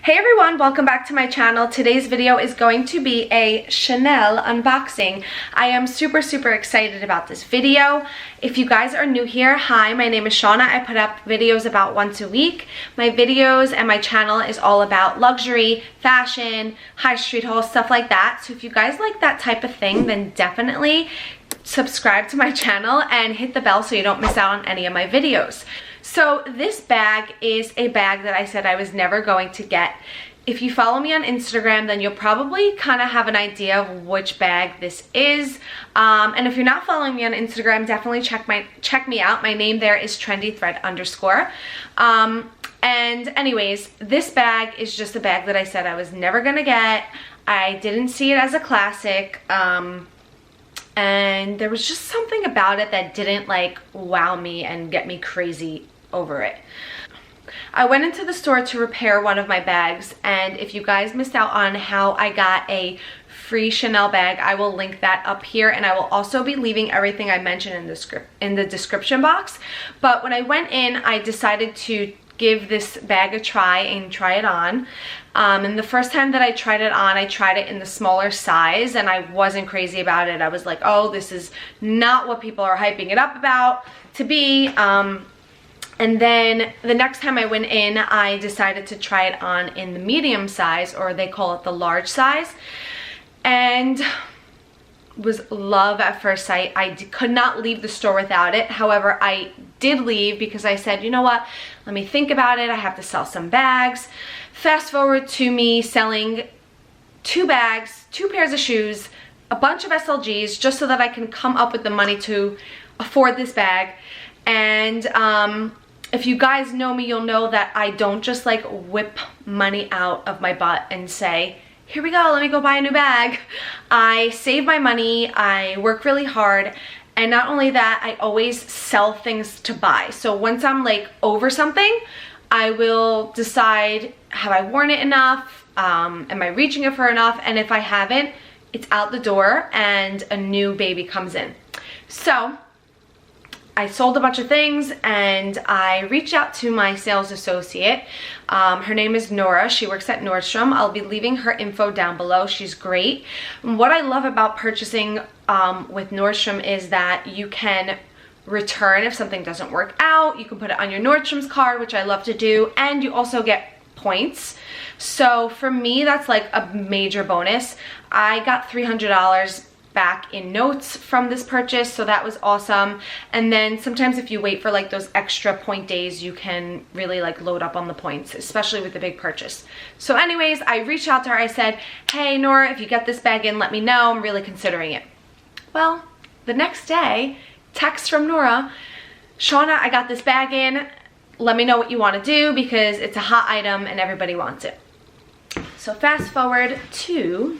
Hey everyone, welcome back to my channel. Today's video is going to be a Chanel unboxing. I am super excited about this video. If you guys are new here, hi, my name is Shauna. I put up videos about once a week. My videos and my channel is all about luxury, fashion, high street hauls, stuff like that. So if you guys like that type of thing, then definitely subscribe to my channel and hit the bell so you don't miss out on any of my videos. So this bag is a bag that I said I was never going to get. If you follow me on Instagram, then you'll probably kind of have an idea of which bag this is. And if you're not following me on Instagram, definitely check me out. My name there is trendythread_. And anyways, this bag is just a bag that I said I was never gonna get. I didn't see it as a classic. And there was just something about it that didn't like wow me and get me crazy over it. I went into the store to repair one of my bags, and if you guys missed out on how I got a free Chanel bag, I will link that up here, and I will also be leaving everything I mentioned in the description box. But when I went in, I decided to give this bag a try and try it on. And the first time that I tried it on, I tried it in the smaller size, and I wasn't crazy about it. I was like, oh, this is not what people are hyping it up about to be. And then the next time I went in, I decided to try it on in the medium size, or they call it the large size, and was love at first sight. I could not leave the store without it. However, I did leave because I said, you know what, let me think about it. I have to sell some bags. Fast forward to me selling 2 bags, 2 pairs of shoes, a bunch of SLGs, just so that I can come up with the money to afford this bag. And if you guys know me, you'll know that I don't just like whip money out of my butt and say, here we go, let me go buy a new bag. I save my money, I work really hard, and not only that, I always sell things to buy. So once I'm like over something, I will decide, have I worn it enough? Am I reaching it for enough? And if I haven't, it's out the door and a new baby comes in. So I sold a bunch of things, and I reached out to my sales associate. Her name is Nora. She works at Nordstrom. I'll be leaving her info down below. She's great. And what I love about purchasing with Nordstrom is that you can return if something doesn't work out. You can put it on your Nordstrom's card, which I love to do, and you also get points. So for me, that's like a major bonus. I got $300 back in notes from this purchase, so that was awesome. And then sometimes if you wait for like those extra point days, you can really like load up on the points, especially with the big purchase. So anyways, I reached out to her. I said, hey Nora, if you get this bag in, let me know. I'm really considering it. Well, the next day, text from Nora, Shauna, I got this bag in. Let me know what you want to do because it's a hot item and everybody wants it. So fast forward to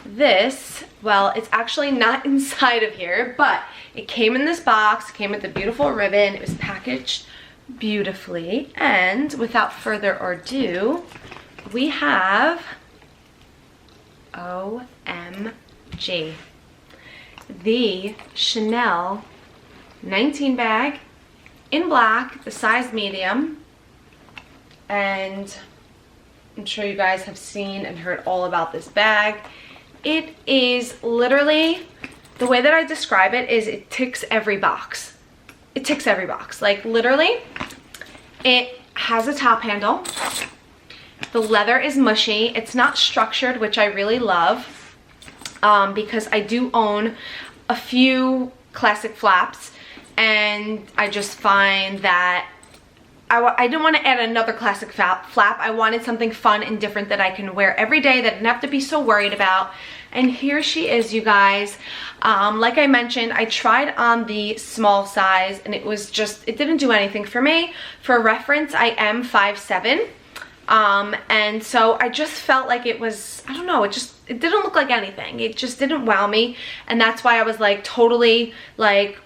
this. Well, it's actually not inside of here, but it came in this box, came with a beautiful ribbon. It was packaged beautifully. And without further ado, we have OMG, the Chanel 19 bag in black, the size medium. And I'm sure you guys have seen and heard all about this bag. It is literally, the way that I describe it is it ticks every box. It ticks every box. Like literally, it has a top handle. The leather is mushy. It's not structured, which I really love because I do own a few classic flaps, and I just find that I didn't want to add another classic flap. I wanted something fun and different that I can wear every day, that I didn't have to be so worried about. And here she is, you guys. Like I mentioned, I tried on the small size, and it didn't do anything for me. For reference, I am 5'7". And so I just felt like it was, I don't know, it didn't look like anything. It just didn't wow me. And that's why I was like totally like,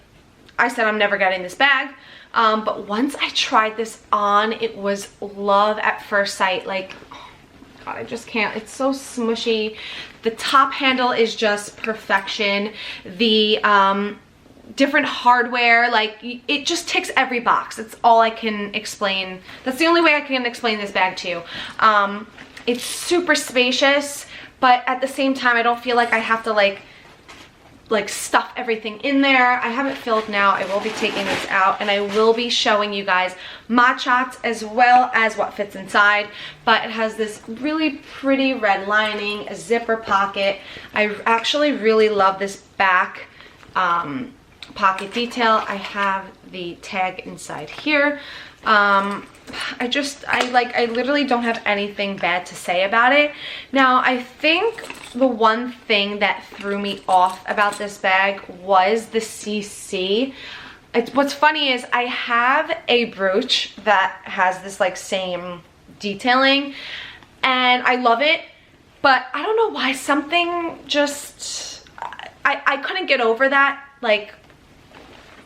I said I'm never getting this bag. But once I tried this on, it was love at first sight. Like, oh God, I just can't. It's so smushy. The top handle is just perfection. The different hardware. Like, it just ticks every box. That's all I can explain. That's the only way I can explain this bag to you. It's super spacious, but at the same time, I don't feel like I have to like stuff everything in there. I have it filled now. I will be taking this out, and I will be showing you guys mod shots as well as what fits inside. But it has this really pretty red lining, a zipper pocket. I actually really love this back pocket detail. I have the tag inside here. I literally don't have anything bad to say about it. Now, I think the one thing that threw me off about this bag was the CC. What's funny is I have a brooch that has this like same detailing, and I love it, but I don't know why something just, I couldn't get over that, like,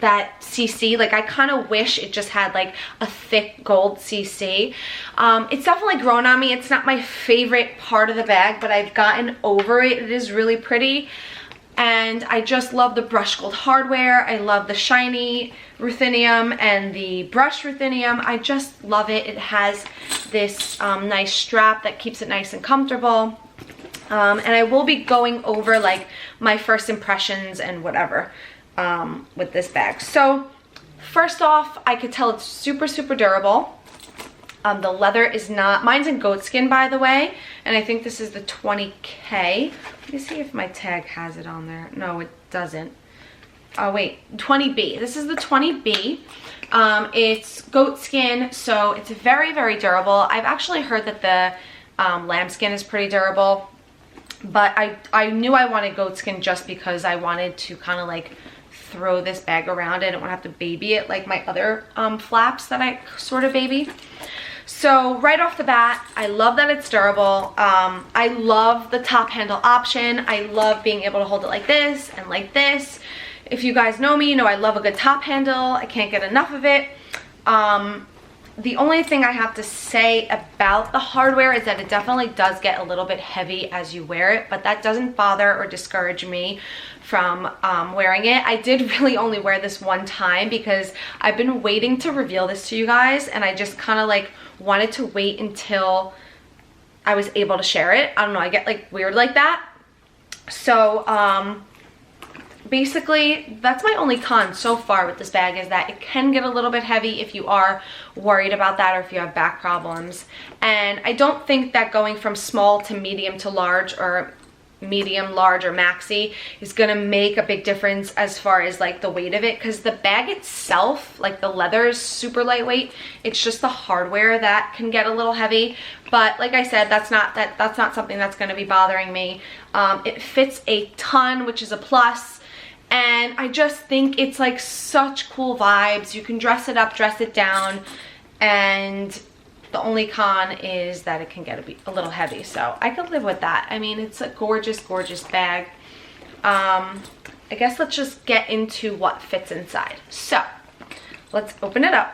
that CC. Like, I kind of wish it just had like a thick gold CC. It's definitely grown on me. It's not my favorite part of the bag, but I've gotten over it. It is really pretty, and I just love the brushed gold hardware. I love the shiny ruthenium and the brushed ruthenium. I just love it. It has this nice strap that keeps it nice and comfortable. And I will be going over like my first impressions and whatever with this bag. So first off, I could tell it's super, super durable. The leather is not, mine's in goatskin, by the way, and I think this is the 20K. Let me see if my tag has it on there. No, it doesn't. Oh wait, 20B. This is the 20B. It's goatskin, so it's very, very durable. I've actually heard that the lambskin is pretty durable, but I knew I wanted goatskin just because I wanted to kind of like throw this bag around. I don't want to have to baby it like my other flaps that I sort of baby. So right off the bat, I love that it's durable. I love the top handle option. I love being able to hold it like this and like this. If you guys know me, you know I love a good top handle. I can't get enough of it. The only thing I have to say about the hardware is that it definitely does get a little bit heavy as you wear it, but that doesn't bother or discourage me from wearing it. I did really only wear this one time because I've been waiting to reveal this to you guys, and I just kind of like wanted to wait until I was able to share it. I don't know, I get like weird like that. So basically that's my only con so far with this bag, is that it can get a little bit heavy if you are worried about that or if you have back problems. And I don't think that going from small to medium to large, or medium, large, or maxi is gonna make a big difference as far as like the weight of it, because the bag itself, like the leather, is super lightweight. It's just the hardware that can get a little heavy. But like I said, that's not something that's gonna be bothering me. It fits a ton, which is a plus. And I just think it's like such cool vibes. You can dress it up, dress it down, and the only con is that it can get a little heavy. So I could live with that. I mean, it's a gorgeous, gorgeous bag. I guess let's just get into what fits inside. So let's open it up.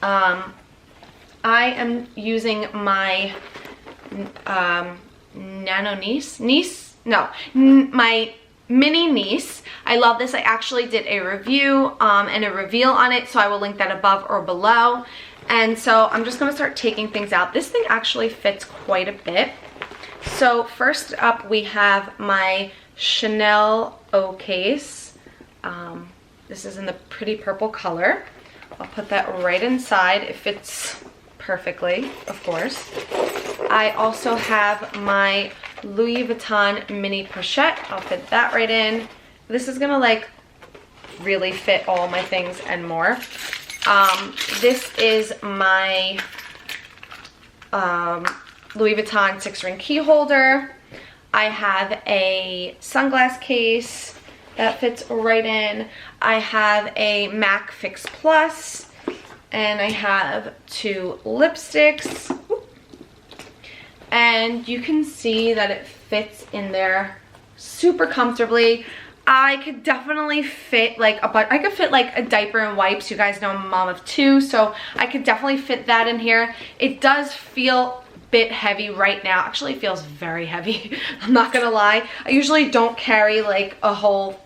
I am using my my mini niece. I love this. I actually did a review and a reveal on it, so I will link that above or below. And so I'm just going to start taking things out. This thing actually fits quite a bit. So first up, we have my Chanel O case. This is in the pretty purple color. I'll put that right inside. It fits perfectly, of course. I also have my Louis Vuitton mini pochette. I'll fit that right in. This is gonna like really fit all my things and more. This is my Louis Vuitton 6-ring key holder. I have a sunglass case that fits right in. I have a MAC Fix Plus, and I have 2 lipsticks. And you can see that it fits in there super comfortably. I could definitely fit like I could fit like a diaper and wipes. You guys know I'm a mom of 2, so I could definitely fit that in here. It does feel a bit heavy right now. Actually, it feels very heavy. I'm not gonna lie. I usually don't carry like a whole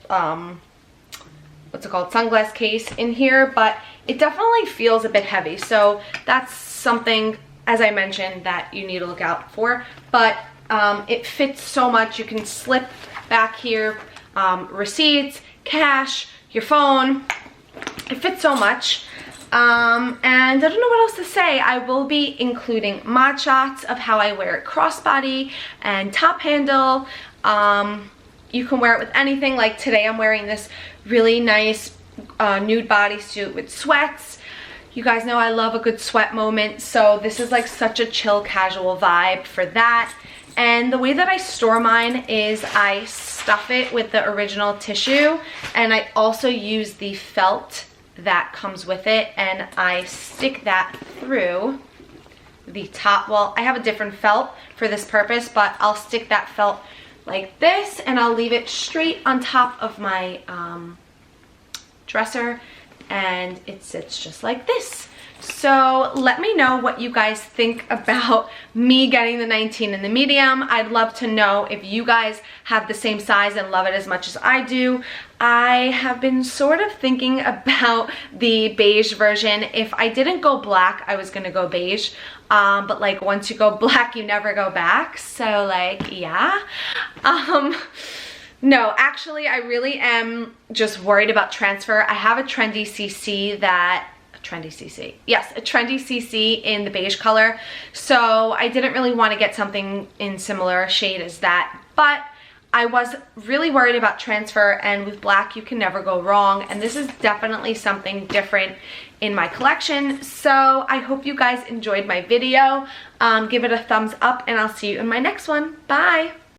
what's it called, sunglass case in here, but it definitely feels a bit heavy. So that's something, as I mentioned, that you need to look out for. But it fits so much. You can slip back here receipts, cash, your phone. It fits so much. And I don't know what else to say. I will be including mod shots of how I wear it crossbody and top handle. You can wear it with anything. Like today I'm wearing this really nice nude bodysuit with sweats. You guys know I love a good sweat moment, so this is like such a chill casual vibe for that. And the way that I store mine is I stuff it with the original tissue, and I also use the felt that comes with it, and I stick that through the top. Well, I have a different felt for this purpose, but I'll stick that felt like this, and I'll leave it straight on top of my dresser, and it sits just like this. So let me know what you guys think about me getting the 19 in the medium. I'd love to know if you guys have the same size and love it as much as I do. I have been sort of thinking about the beige version. If I didn't go black, I was gonna go beige. But like once you go black, you never go back. So like, yeah. No, actually, I really am just worried about transfer. I have a Trendy CC that, yes, a Trendy CC in the beige color. So I didn't really want to get something in similar shade as that, but I was really worried about transfer, and with black, you can never go wrong. And this is definitely something different in my collection. So I hope you guys enjoyed my video. Give it a thumbs up, and I'll see you in my next one. Bye.